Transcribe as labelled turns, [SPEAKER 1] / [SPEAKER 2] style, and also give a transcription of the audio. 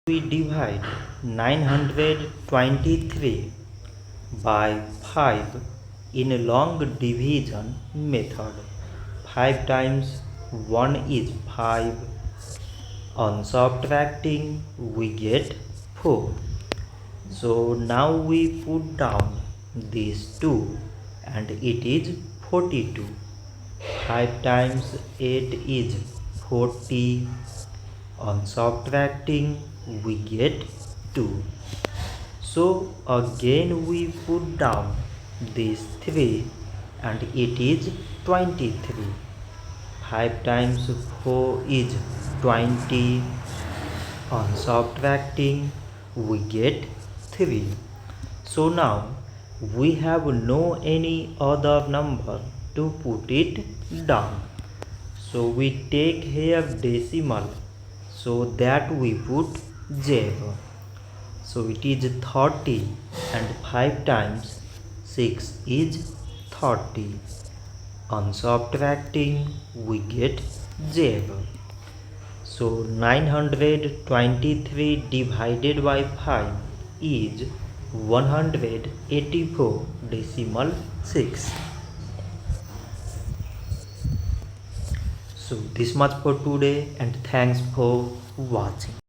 [SPEAKER 1] We divide 923 by 5 in a long division method. 5 times 1 is 5. On subtracting we get 4. So now we put down these 2 and it is 42. 5 times 8 is 40. On subtracting we get 2. So again we put down these 3 and it is 23. 5 times 4 is 20. On subtracting we get 3. So now we have no any other number to put it down. So we take here decimal, so that we put 0. So it is 30 and 5 times 6 is 30. On subtracting we get 0. So 923 divided by 5 is 184.6. So this much for today and thanks for watching.